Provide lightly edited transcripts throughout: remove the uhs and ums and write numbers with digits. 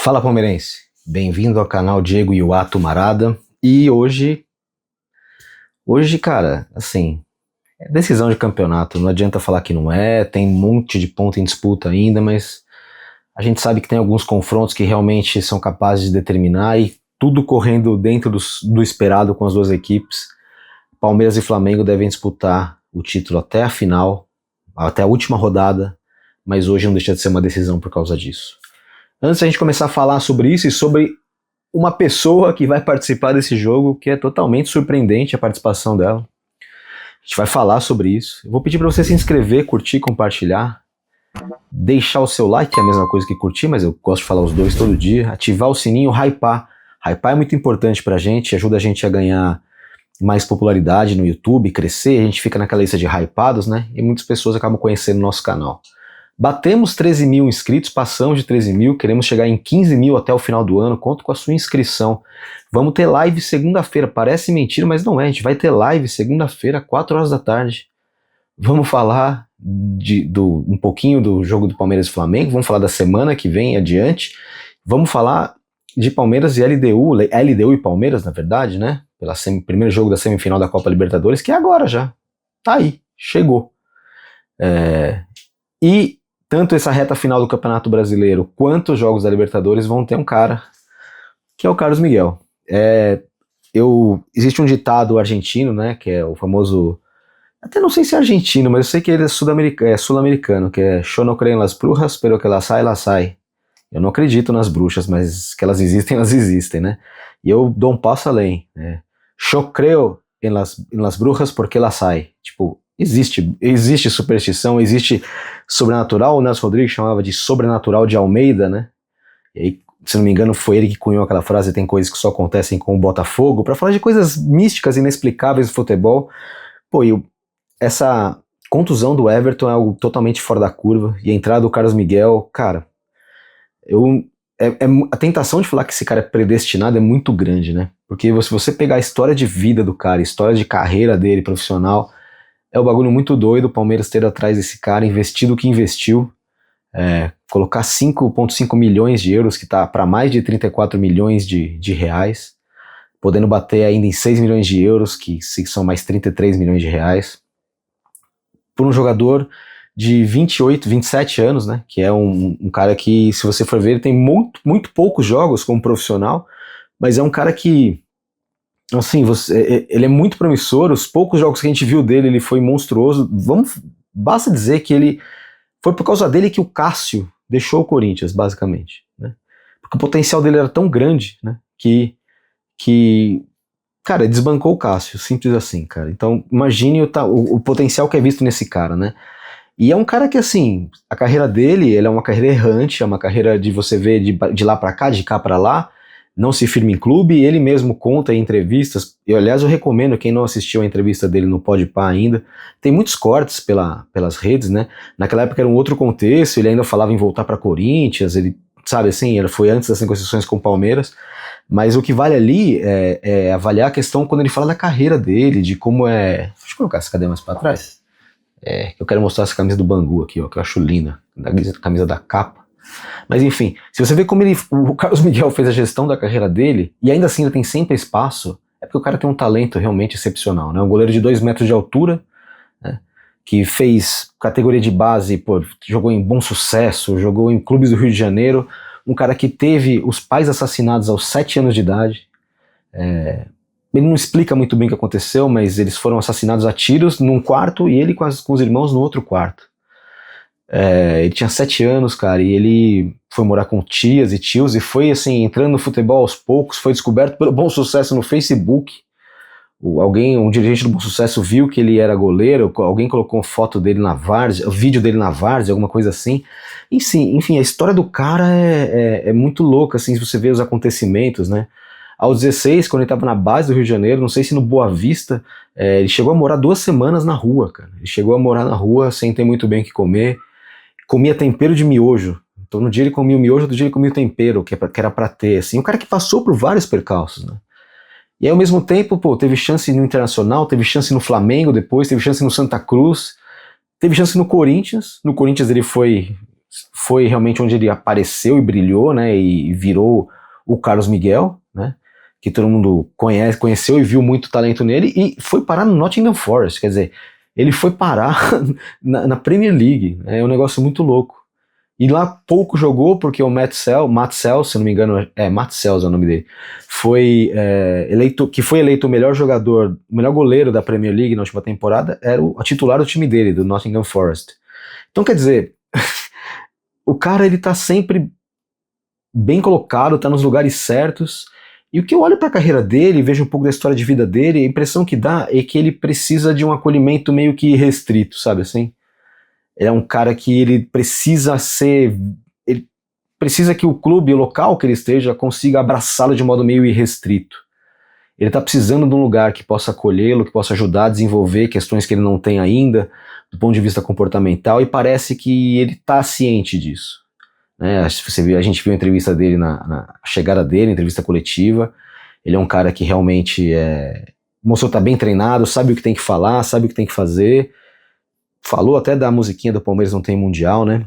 Fala palmeirense, bem-vindo ao canal Diego Iuato Marada. E hoje, cara, assim, é decisão de campeonato, não adianta falar que não é, tem um monte de ponto em disputa ainda, mas a gente sabe que tem alguns confrontos que realmente são capazes de determinar e tudo correndo dentro do esperado com as duas equipes. Palmeiras e Flamengo devem disputar o título até a final, até a última rodada, mas hoje não deixa de ser uma decisão por causa disso. Antes da gente começar a falar sobre isso e sobre uma pessoa que vai participar desse jogo, que é totalmente surpreendente a participação dela, a gente vai falar sobre isso. Eu vou pedir para você se inscrever, curtir, compartilhar, deixar o seu like, que é a mesma coisa que curtir, mas eu gosto de falar os dois todo dia, ativar o sininho, hypar. Hypar é muito importante pra gente, ajuda a gente a ganhar mais popularidade no YouTube, crescer, a gente fica naquela lista de hypados, né? E muitas pessoas acabam conhecendo o nosso canal. Batemos 13 mil inscritos, passamos de 13 mil, queremos chegar em 15 mil até o final do ano, conto com a sua inscrição. Vamos ter live segunda-feira, parece mentira, mas não é, a gente vai ter live segunda-feira, 4 horas da tarde. Vamos falar um pouquinho do jogo do Palmeiras e Flamengo, vamos falar da semana que vem adiante, vamos falar de Palmeiras e LDU e Palmeiras, na verdade, né? Primeiro jogo da semifinal da Copa Libertadores, que é agora já, tá aí, chegou. E tanto essa reta final do Campeonato Brasileiro quanto os jogos da Libertadores vão ter um cara, que é o Carlos Miguel. Existe um ditado argentino, né, que é o famoso, até não sei se é argentino, mas eu sei que ele é sul-americano, que é "Yo no creo en las brujas, pero que las hay". Eu não acredito nas bruxas, mas que elas existem, né? E eu dou um passo além, né? "Yo creo en las brujas porque las hay". Tipo, existe superstição, existe sobrenatural. O Nelson Rodrigues chamava de sobrenatural de Almeida, né? E aí, se não me engano, foi ele que cunhou aquela frase: tem coisas que só acontecem com o Botafogo, para falar de coisas místicas, inexplicáveis do futebol. Pô, essa contusão do Everton é algo totalmente fora da curva, e a entrada do Carlos Miguel, cara, a tentação de falar que esse cara é predestinado é muito grande, né? Porque se você pegar a história de vida do cara, a história de carreira dele, profissional, é um bagulho muito doido o Palmeiras ter atrás desse cara, investido o que investiu, colocar 5,5 milhões de euros, que tá para mais de 34 milhões de reais, podendo bater ainda em 6 milhões de euros, que são mais 33 milhões de reais, por um jogador de 28, 27 anos, né, que é um cara que, se você for ver, ele tem muito poucos jogos como profissional, mas é um cara que, assim, ele é muito promissor. Os poucos jogos que a gente viu dele, ele foi monstruoso. Basta dizer que foi por causa dele que o Cássio deixou o Corinthians, basicamente, né, porque o potencial dele era tão grande, né, que cara, desbancou o Cássio, simples assim, cara. Então, imagine o potencial que é visto nesse cara, né. E é um cara que, assim, a carreira dele, ele é uma carreira errante, é uma carreira de você ver de lá pra cá, de cá pra lá, não se firma em clube. Ele mesmo conta em entrevistas, e aliás eu recomendo quem não assistiu a entrevista dele no Podpah ainda, tem muitos cortes pelas redes, né, naquela época era um outro contexto, ele ainda falava em voltar pra Corinthians, ele, sabe assim, ele foi antes das negociações com o Palmeiras, mas o que vale ali é avaliar a questão quando ele fala da carreira dele, de como é. Deixa eu colocar essa cadeira mais pra trás. Eu quero mostrar essa camisa do Bangu aqui, ó, que eu acho linda, a camisa da capa. Mas enfim, se você vê como o Carlos Miguel fez a gestão da carreira dele, e ainda assim ele tem sempre espaço, é porque o cara tem um talento realmente excepcional, né? Um goleiro de 2 metros de altura, né, que fez categoria de base, pô, jogou em Bom Sucesso, jogou em clubes do Rio de Janeiro, um cara que teve os pais assassinados aos 7 anos de idade. Ele não explica muito bem o que aconteceu, mas eles foram assassinados a tiros num quarto e ele com os irmãos no outro quarto. Ele tinha 7 anos, cara, e ele foi morar com tias e tios e foi, assim, entrando no futebol aos poucos, foi descoberto pelo Bom Sucesso no Facebook. Um dirigente do Bom Sucesso viu que ele era goleiro, alguém colocou uma foto dele na várzea, o vídeo dele na várzea, alguma coisa assim. Enfim, a história do cara é muito louca, assim, se você vê os acontecimentos, né? Aos 16, quando ele estava na base do Rio de Janeiro, não sei se no Boa Vista, ele chegou a morar 2 semanas na rua, cara. Ele chegou a morar na rua sem ter muito bem o que comer, comia tempero de miojo. Então no dia ele comia o miojo, outro dia ele comia o tempero, que era pra ter, assim. Um cara que passou por vários percalços, né? E aí, ao mesmo tempo, pô, teve chance no Internacional, teve chance no Flamengo depois, teve chance no Santa Cruz, teve chance no Corinthians. No Corinthians ele foi foi realmente onde ele apareceu e brilhou, né, e virou o Carlos Miguel, né, que todo mundo conheceu e viu muito talento nele, e foi parar no Nottingham Forest, quer dizer, ele foi parar na Premier League, é um negócio muito louco. E lá pouco jogou, porque o Matt Sells, se não me engano, Matt Sells é o nome dele, foi eleito o melhor jogador, o melhor goleiro da Premier League na última temporada, era o titular do time dele, do Nottingham Forest. Então, quer dizer, o cara, ele tá sempre bem colocado, tá nos lugares certos, e o que eu olho pra carreira dele, vejo um pouco da história de vida dele, a impressão que dá é que ele precisa de um acolhimento meio que restrito, sabe assim? Ele é um cara que ele precisa que o clube, o local que ele esteja, consiga abraçá-lo de modo meio irrestrito. Ele está precisando de um lugar que possa acolhê-lo, que possa ajudar a desenvolver questões que ele não tem ainda, do ponto de vista comportamental, e parece que ele está ciente disso. Né? A gente viu a entrevista dele, na chegada dele, entrevista coletiva. Ele é um cara que realmente mostrou estar bem treinado, sabe o que tem que falar, sabe o que tem que fazer. Falou até da musiquinha do Palmeiras não tem mundial, né?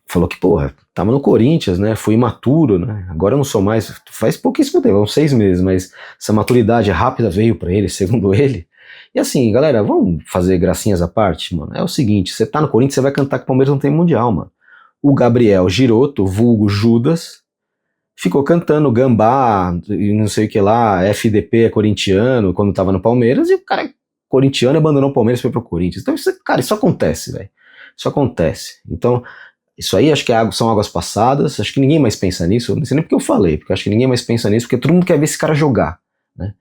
Falou que, porra, tava no Corinthians, né? Fui imaturo, né? Agora eu não sou mais. Faz pouquíssimo tempo, uns 6 meses, mas essa maturidade rápida veio pra ele, segundo ele. E assim, galera, vamos fazer gracinhas à parte, mano. É o seguinte: você tá no Corinthians, você vai cantar que o Palmeiras não tem mundial, mano. O Gabriel Giroto, vulgo Judas, ficou cantando Gambá e não sei o que lá, FDP é corintiano, quando tava no Palmeiras, e o cara corintiano abandonou o Palmeiras e foi pro Corinthians. Então, isso acontece, velho. Isso acontece. Então, isso aí acho que são águas passadas, acho que ninguém mais pensa nisso, não sei nem porque eu falei, porque acho que ninguém mais pensa nisso, porque todo mundo quer ver esse cara jogar, né?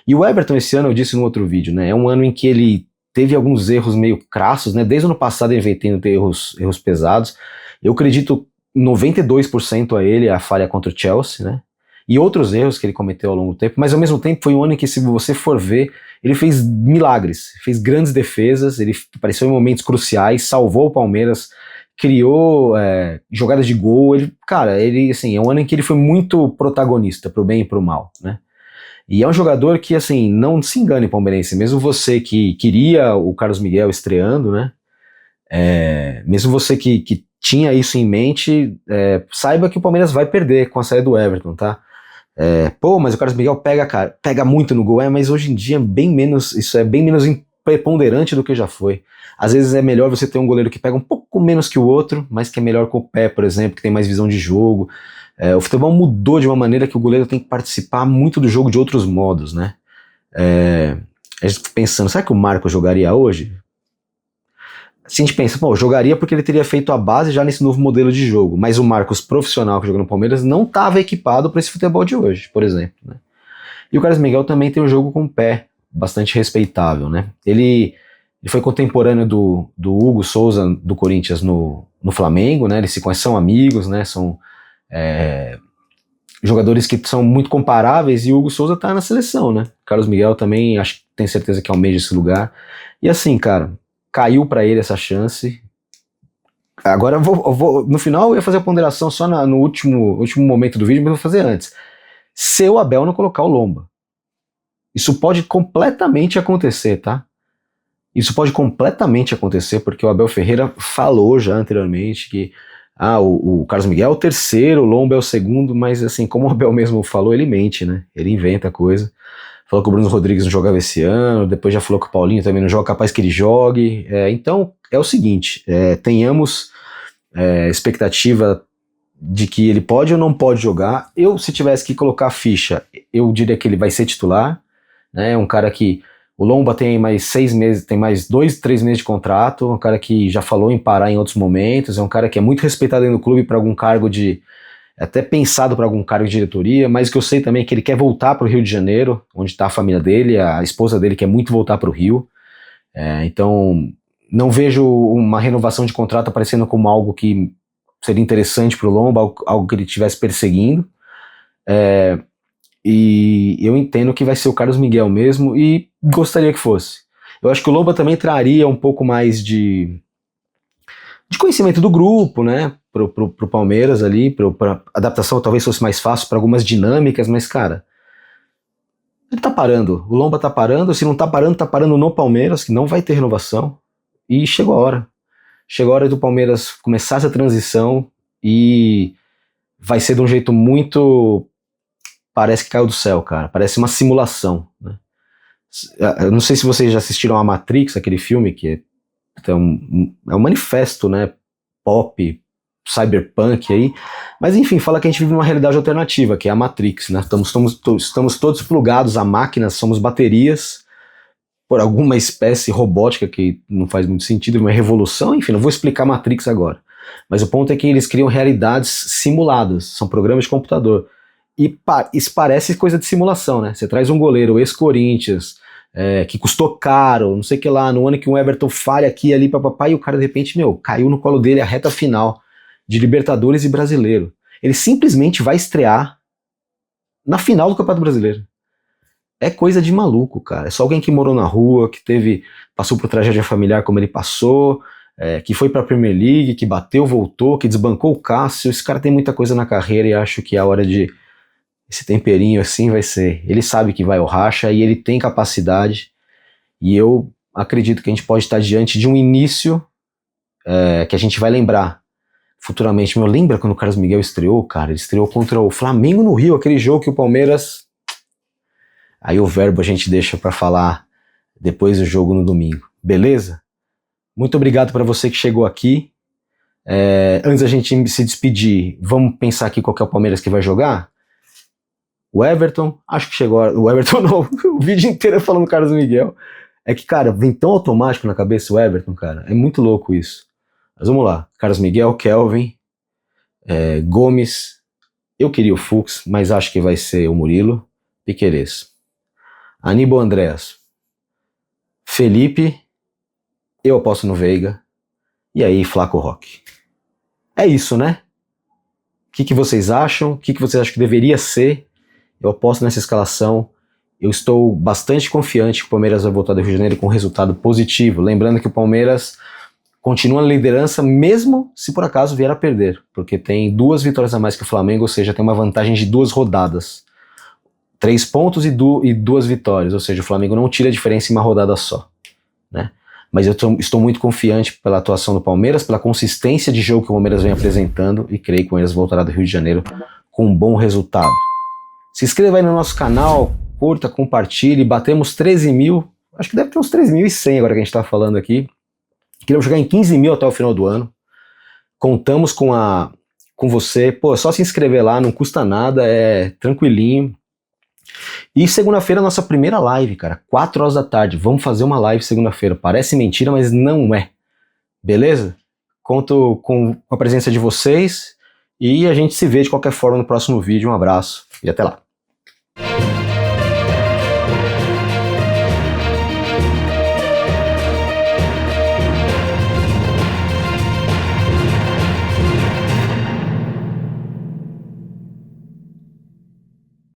E o Everton esse ano, eu disse no outro vídeo, né, é um ano em que ele teve alguns erros meio crassos, né, desde o ano passado ele vem tendo erros pesados, eu acredito 92% a ele, a falha contra o Chelsea, né, e outros erros que ele cometeu ao longo do tempo, mas ao mesmo tempo foi um ano em que, se você for ver, ele fez milagres, fez grandes defesas, ele apareceu em momentos cruciais, salvou o Palmeiras, criou jogadas de gol, ele, assim, é um ano em que ele foi muito protagonista, pro bem e pro mal, né? E é um jogador que, assim, não se engane, palmeirense, mesmo você que queria o Carlos Miguel estreando, né? Mesmo você que tinha isso em mente, saiba que o Palmeiras vai perder com a saída do Everton, tá? Mas o Carlos Miguel pega muito no gol, mas hoje em dia isso é bem menos preponderante do que já foi. Às vezes é melhor você ter um goleiro que pega um pouco menos que o outro, mas que é melhor com o pé, por exemplo, que tem mais visão de jogo. O futebol mudou de uma maneira que o goleiro tem que participar muito do jogo de outros modos, né? A gente fica pensando, será que o Marco jogaria hoje? Se a gente pensa, jogaria porque ele teria feito a base já nesse novo modelo de jogo, mas o Marcos profissional que jogou no Palmeiras não estava equipado para esse futebol de hoje, por exemplo, né? E o Carlos Miguel também tem um jogo com o pé bastante respeitável, né? Ele foi contemporâneo do Hugo Souza do Corinthians no Flamengo, né? Eles se conhecem, são amigos, né? São jogadores que são muito comparáveis, e o Hugo Souza tá na seleção, né? Carlos Miguel também, acho que tem certeza que almeja esse lugar. E assim, cara, caiu para ele essa chance. Agora eu vou no final eu ia fazer a ponderação só no último momento do vídeo, mas eu vou fazer antes. Se o Abel não colocar o Lomba, isso pode completamente acontecer, tá? Isso pode completamente acontecer, porque o Abel Ferreira falou já anteriormente que o Carlos Miguel é o terceiro, o Lomba é o segundo, mas assim, como o Abel mesmo falou, ele mente, né? Ele inventa coisa. Falou que o Bruno Rodrigues não jogava esse ano, depois já falou que o Paulinho também não joga, capaz que ele jogue. Então, é o seguinte, tenhamos expectativa de que ele pode ou não pode jogar. Eu, se tivesse que colocar a ficha, eu diria que ele vai ser titular, né? É um cara que o Lomba tem mais 6 meses, tem mais 2, 3 meses de contrato, um cara que já falou em parar em outros momentos, é um cara que é muito respeitado aí no clube para algum cargo até pensado para algum cargo de diretoria, mas o que eu sei também é que ele quer voltar para o Rio de Janeiro, onde está a família dele, a esposa dele quer muito voltar para o Rio, então não vejo uma renovação de contrato aparecendo como algo que seria interessante para o Lomba, algo que ele estivesse perseguindo, e eu entendo que vai ser o Carlos Miguel mesmo, e gostaria que fosse. Eu acho que o Lomba também traria um pouco mais de conhecimento do grupo, né, pro Palmeiras ali, pra adaptação talvez fosse mais fácil para algumas dinâmicas, mas cara, ele tá parando, o Lomba tá parando, se não tá parando no Palmeiras, que não vai ter renovação, e chegou a hora. chegou a hora do Palmeiras começar essa transição e vai ser de um jeito muito... Parece que caiu do céu, cara. Parece uma simulação, né? Eu não sei se vocês já assistiram a Matrix, aquele filme que é um manifesto, né, pop, cyberpunk aí, mas enfim, fala que a gente vive numa realidade alternativa, que é a Matrix, né? Estamos todos plugados a máquinas, somos baterias por alguma espécie robótica que não faz muito sentido, uma revolução, enfim, não vou explicar Matrix agora. Mas o ponto é que eles criam realidades simuladas, são programas de computador. E isso parece coisa de simulação, né? Você traz um goleiro ex-Corinthians, que custou caro, não sei o que lá, no ano que um Everton falha aqui e ali, papapá, e o cara de repente, caiu no colo dele a reta final de Libertadores e Brasileiro. Ele simplesmente vai estrear na final do Campeonato Brasileiro. É coisa de maluco, cara. É só alguém que morou na rua, que passou por tragédia familiar como ele passou, que foi pra Premier League, que bateu, voltou, que desbancou o Cássio. Esse cara tem muita coisa na carreira e acho que a hora de... Esse temperinho assim vai ser... Ele sabe que vai ao racha e ele tem capacidade. E eu acredito que a gente pode estar diante de um início que a gente vai lembrar futuramente. Lembra quando o Carlos Miguel estreou, cara? Ele estreou contra o Flamengo no Rio, aquele jogo que o Palmeiras... Aí o verbo a gente deixa pra falar depois do jogo no domingo. Beleza? Muito obrigado para você que chegou aqui. Antes da gente se despedir, vamos pensar aqui qual que é o Palmeiras que vai jogar? O Everton, acho que chegou o Everton não, o vídeo inteiro falando do Carlos Miguel. É que, cara, vem tão automático na cabeça o Everton, cara, é muito louco isso. Mas vamos lá, Carlos Miguel, Kelvin, Gomes, eu queria o Fux, mas acho que vai ser o Murilo, Piquerez, Aníbal Andreas, Felipe, eu aposto no Veiga, e aí Flaco Roque. É isso, né? O que vocês acham? O que vocês acham que deveria ser? Eu aposto nessa escalação. Eu estou bastante confiante que o Palmeiras vai voltar do Rio de Janeiro com um resultado positivo. Lembrando que o Palmeiras continua na liderança, mesmo se por acaso vier a perder, porque tem 2 vitórias a mais que o Flamengo, ou seja, tem uma vantagem de 2 rodadas. 3 pontos e 2 vitórias, ou seja, o Flamengo não tira a diferença em uma rodada só, né? Mas eu estou muito confiante pela atuação do Palmeiras, pela consistência de jogo que o Palmeiras vem apresentando, e creio que o Palmeiras voltará do Rio de Janeiro com um bom resultado. Se inscreva aí no nosso canal, curta, compartilhe, batemos 13 mil, acho que deve ter uns 13.100 agora que a gente está falando aqui. Queremos chegar em 15 mil até o final do ano. Contamos com você, pô, é só se inscrever lá, não custa nada, é tranquilinho. E segunda-feira nossa primeira live, cara, 4 horas da tarde, vamos fazer uma live segunda-feira, parece mentira, mas não é, beleza? Conto com a presença de vocês e a gente se vê de qualquer forma no próximo vídeo, um abraço e até lá.